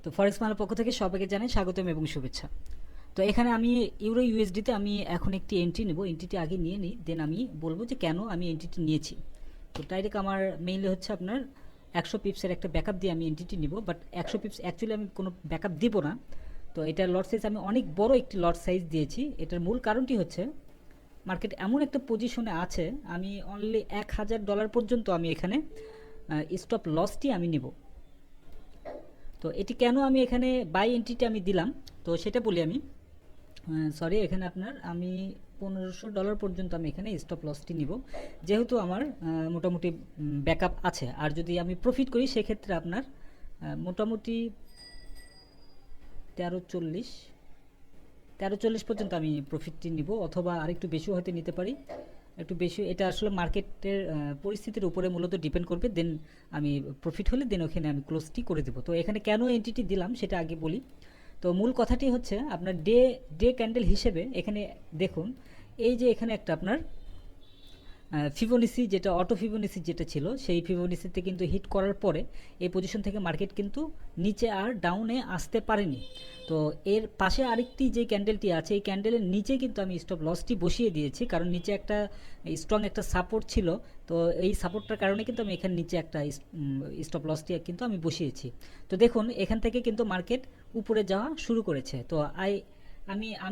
তো ফরেক্স বাংলার পক্ষ থেকে সবাইকে জানাই স্বাগতম এবং শুভেচ্ছা। তো এখানে আমি ইউরো ইউএসডিতে আমি এখন একটি এন্ট্রি নেব, এন্ট্রিটি আগে নিয়ে নিই, দেন আমি বলবো যে কেন আমি এন্ট্রিটি নিয়েছি। তো ডাইরেক্ট আমার মেইনলি হচ্ছে আপনার 100 পিপসের একটা ব্যাকআপ দিয়ে আমি এন্ট্রিটি নিব, বাট 100 পিপস অ্যাকচুয়ালি আমি কোনো ব্যাকআপ দিব না। তো এটার লট সাইজ আমি অনেক বড় একটি লট সাইজ দিয়েছি। এটার মূল কারণটি হচ্ছে মার্কেট এমন একটা পজিশনে আছে, আমি অনলি $1000 পর্যন্ত আমি এখানে স্টপ লসটি আমি নিব। তো এটি কেন আমি এখানে বাই এন্ট্রিটি আমি দিলাম, তো সেটা বলি আমি। সরি, এখানে আপনার আমি $1500 পর্যন্ত আমি এখানে স্টপ লসটি নিব, যেহেতু আমার মোটামুটি ব্যাকআপ আছে। আর যদি আমি প্রফিট করি সেক্ষেত্রে আপনার মোটামুটি 1340 পর্যন্ত আমি প্রফিটটি নিব, অথবা আরেকটু বেশিও হয়তো নিতে পারি, একটু বেশি। এটা আসলে মার্কেটের পরিস্থিতির উপরে মূলত ডিপেন্ড করবে। দেন আমি প্রফিট হলে দেন ওখানে আমি ক্লোজটি করে দেবো। তো এখানে কেন এন্টিটি দিলাম সেটা আগে বলি। তো মূল কথাটি হচ্ছে আপনার ডে ক্যান্ডেল হিসেবে এখানে দেখুন, এই যে এখানে একটা আপনার ফিবোনাচি, যেটা অটো ফিবোনাচি যেটা ছিল, সেই ফিবোনাচিতে কিন্তু হিট করার পরে এই পজিশন থেকে মার্কেট কিন্তু নিচে আর ডাউনে আসতে পারেনি। তো এর পাশে আরেকটি যে ক্যান্ডেলটি আছে, এই ক্যান্ডেলের নিচে কিন্তু আমি স্টপ লসটি বসিয়ে দিয়েছি, কারণ নিচে একটা স্ট্রং একটা সাপোর্ট ছিল। তো এই সাপোর্টটার কারণে কিন্তু আমি এখানে নিচে একটা স্টপ লসটি কিন্তু আমি বসিয়েছি। তো দেখুন এখান থেকে কিন্তু মার্কেট উপরে যাওয়া শুরু করেছে। তো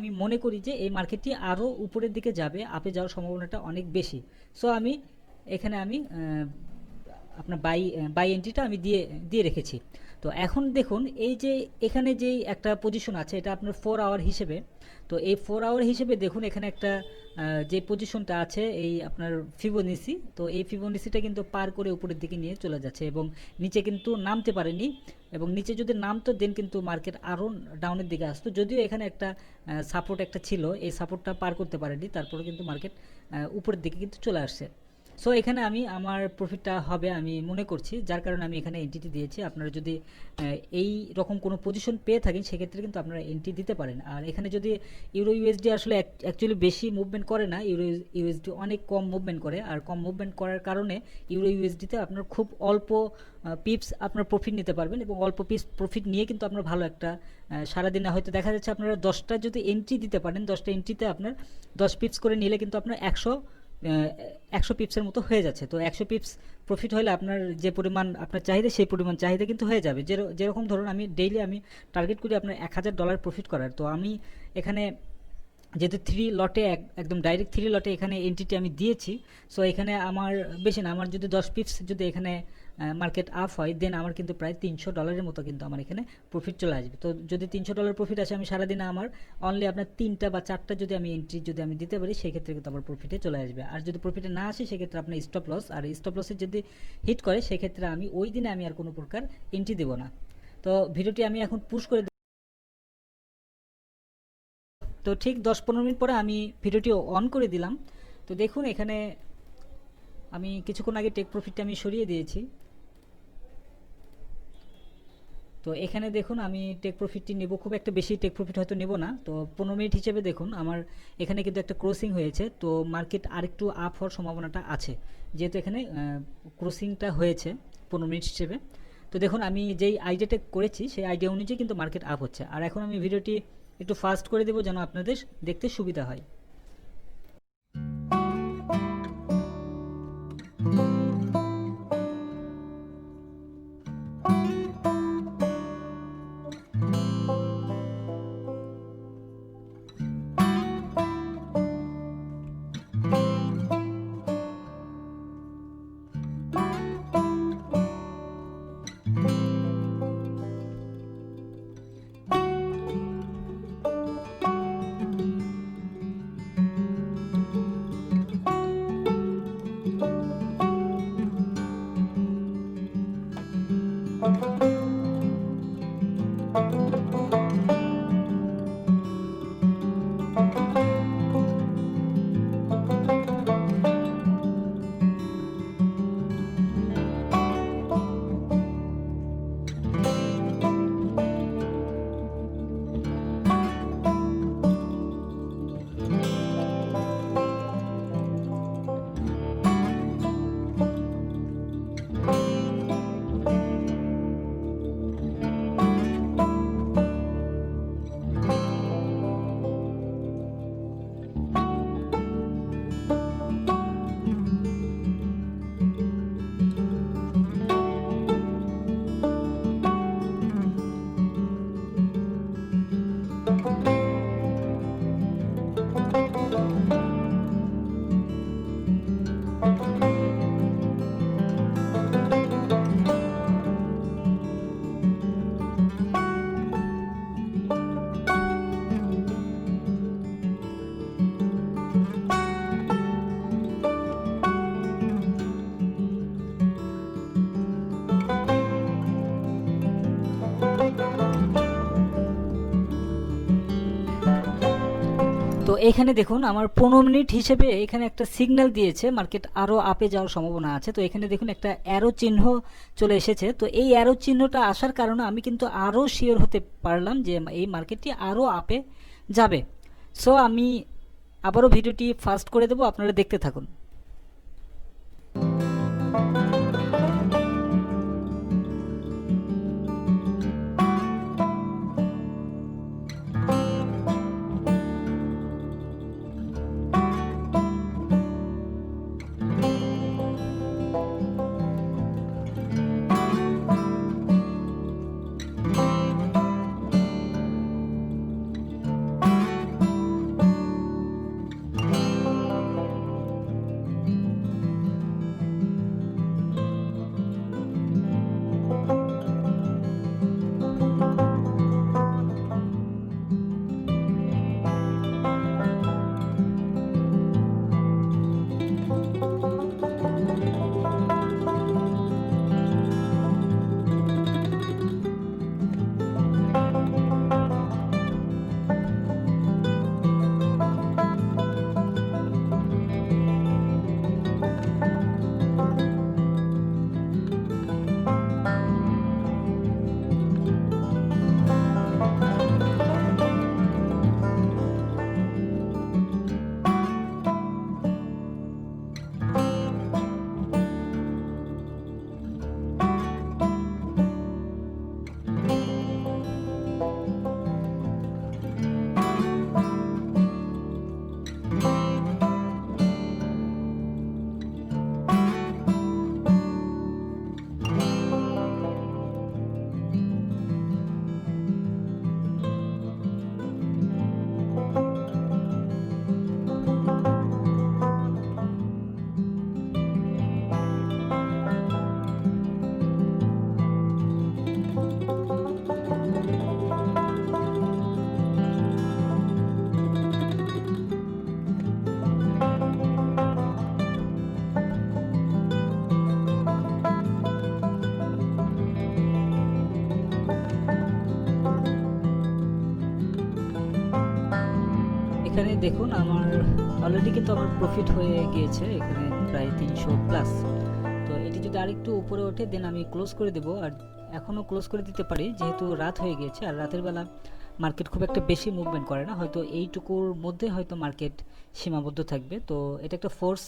আমি মনে করি যে এই মার্কেটটি আরও উপরের দিকে যাবে, আপে যাওয়ার সম্ভাবনাটা অনেক বেশি। সো আমি এখানে আমি আপনার বাই এন্ট্রিটা আমি দিয়ে দিয়ে রেখেছি। তো এখন দেখুন এই যে এখানে যেই একটা পজিশন আছে, এটা আপনার 4 আওয়ার হিসেবে। তো এই 4 আওয়ার হিসেবে দেখুন এখানে একটা যে পজিশনটা আছে এই আপনার ফিবোনাচি, তো এই ফিবোনাচিটা কিন্তু পার করে উপরের দিকে নিয়ে চলে যাচ্ছে এবং নিচে কিন্তু নামতে পারেনি। এবং নিচে যদি নামতো দেন কিন্তু মার্কেট আরও ডাউনের দিকে আসতো, যদিও এখানে একটা সাপোর্ট একটা ছিল, এই সাপোর্টটা পার করতে পারেনি, তারপরে কিন্তু মার্কেট উপরের দিকে কিন্তু চলে আসছে। সো এখানে আমি আমার প্রফিটটা হবে আমি মনে করছি, যার কারণে আমি এখানে এন্ট্রিটি দিয়েছি। আপনারা যদি এই রকম কোনো পজিশন পেয়ে থাকেন সেক্ষেত্রে কিন্তু আপনারা এন্ট্রি দিতে পারেন। আর এখানে যদি ইউরো ইউএসডি আসলে অ্যাকচুয়ালি বেশি মুভমেন্ট করে না, ইউরো ইউএসডি অনেক কম মুভমেন্ট করে, আর কম মুভমেন্ট করার কারণে ইউরো ইউএসডিতে আপনার খুব অল্প পিপস আপনার প্রফিট নিতে পারবেন, এবং অল্প পিপস প্রফিট নিয়ে কিন্তু আপনার ভালো একটা সারাদিনে হয়তো দেখা যাচ্ছে আপনারা 10টা যদি এন্ট্রি দিতে পারেন, 10টা এন্ট্রিতে আপনার 10 পিপস করে নিলে কিন্তু আপনার 100 পিপসের মতো হয়ে যাচ্ছে। তো 100 পিপস প্রফিট হলে আপনার যে পরিমাণ আপনার চাহিদা, সেই পরিমাণ চাহিদা কিন্তু হয়ে যাবে। যেরকম ধরুন আমি ডেইলি আমি টার্গেট করি আপনার $1000 প্রফিট করার। তো আমি এখানে যেহেতু 3 লটে একদম ডাইরেক্ট 3 লটে এখানে এন্ট্রিটি আমি দিয়েছি। সো এখানে আমার বেশি না, আমার যদি 10 পিপস যদি এখানে মার্কেট আপ হয় দেন আমার কিন্তু প্রায় $300 মতো কিন্তু আমার এখানে প্রফিট চলে আসবে। তো যদি $300 প্রফিট আসে, আমি সারাদিনে আমার অনলি আপনার 3টা বা 4টা যদি আমি এন্ট্রি যদি আমি দিতে পারি, সেক্ষেত্রে কিন্তু আমার প্রফিটে চলে আসবে। আর যদি প্রফিটে না আসে সেক্ষেত্রে আপনার স্টপ লস, আর স্টপ লসে যদি হিট করে সেক্ষেত্রে আমি ওই দিনে আমি আর কোনো প্রকার এন্ট্রি দেবো না। তো ভিডিওটি আমি এখন পুশ করে, তো ঠিক 10-15 মিনিট পরে আমি ভিডিওটি অন করে দিলাম। তো দেখুন এখানে আমি কিছুক্ষণ আগে টেক প্রফিটটা আমি সরিয়ে দিয়েছি। তো এখানে দেখুন আমি টেক প্রফিটটি নেব, খুব একটা বেশি টেক প্রফিট হয়তো নেব না। তো 15 মিনিট হিসেবে দেখুন আমার এখানে কিন্তু একটা ক্রসিং হয়েছে, তো মার্কেট আরেকটু আপ হওয়ার সম্ভাবনাটা আছে, যেহেতু এখানে ক্রসিংটা হয়েছে 15 মিনিট হিসেবে। তো দেখুন আমি যেই আইডিয়াটা করেছি সেই আইডিয়া অনুযায়ী কিন্তু মার্কেট আপ হচ্ছে। আর এখন আমি ভিডিওটি একটু ফাস্ট করে দেবো যেন আপনাদের দেখতে সুবিধা হয়। এখানে দেখুন আমার 15 মিনিট হিসেবে এখানে একটা সিগন্যাল দিয়েছে, মার্কেট আরও আপে যাওয়ার সম্ভাবনা আছে। তো এখানে দেখুন একটা অ্যারো চিহ্ন চলে এসেছে। তো এই অ্যারো চিহ্নটা আসার কারণে আমি কিন্তু আরও শিওর হতে পারলাম যে এই মার্কেটটি আরও আপে যাবে। সো আমি আবারও ভিডিওটি ফাস্ট করে দেবো, আপনারা দেখতে থাকুন। এখানে দেখুন আমার অলরেডি কিন্তু আমার প্রফিট হয়ে গিয়েছে, এখানে প্রায় 300 প্লাস। তো এটি যদি আরেকটু উপরে ওঠে দেন আমি ক্লোজ করে দেব, আর এখনও ক্লোজ করে দিতে পারি যেহেতু রাত হয়ে গিয়েছে। আর রাতের বেলা মার্কেট খুব একটা বেশি মুভমেন্ট করে না, হয়তো এইটুকুর মধ্যে হয়তো মার্কেট সীমাবদ্ধ থাকবে। তো এটা একটা ফোর্স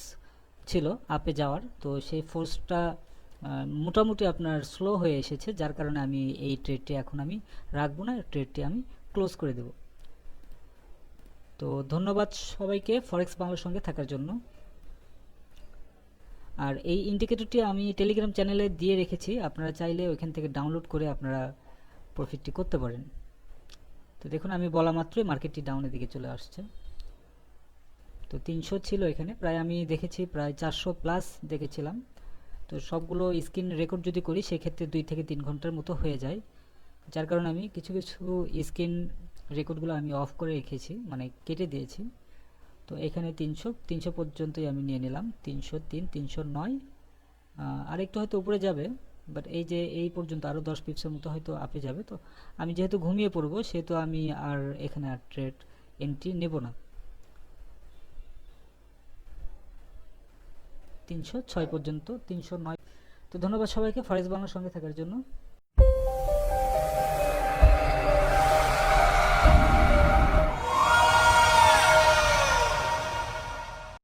ছিল আপে যাওয়ার, তো সেই ফোর্সটা মোটামুটি আপনার স্লো হয়ে এসেছে, যার কারণে আমি এই ট্রেডটি এখন আমি রাখবো না, ট্রেডটি আমি ক্লোজ করে দেব। তো ধন্যবাদ সবাইকে ফরেক্স বাংলার সঙ্গে থাকার জন্য। আর এই ইন্ডিকেটরটি আমি টেলিগ্রাম চ্যানেলে দিয়ে রেখেছি, আপনারা চাইলে ওইখান থেকে ডাউনলোড করে আপনারা প্রফিটটি করতে পারেন। তো দেখুন আমি বলা মাত্রই মার্কেটটি ডাউনের দিকে চলে আসছে। তো 300 ছিল এখানে, প্রায় আমি দেখেছি প্রায় 400 প্লাস দেখেছিলাম। তো সবগুলো স্ক্রিন রেকর্ড যদি করি সেক্ষেত্রে 2 থেকে 3 ঘন্টার মতো হয়ে যায়, যার কারণে আমি কিছু কিছু স্ক্রিন রেকর্ডগুলো আমি অফ করে রেখেছি, মানে কেটে দিয়েছি। তো এখানে 300 পর্যন্তই আমি নিয়ে নিলাম, 303, 309, আর একটু হয়তো উপরে যাবে, বাট এই যে এই পর্যন্ত আরও 10 পিপসের মতো হয়তো আপে যাবে। তো আমি যেহেতু ঘুমিয়ে পড়বো সেহেতু আমি আর এখানে আর ট্রেড এন্ট্রি নেব না। 306 পর্যন্ত, 309। তো ধন্যবাদ সবাইকে ফরেক্স বাংলার সঙ্গে থাকার জন্য।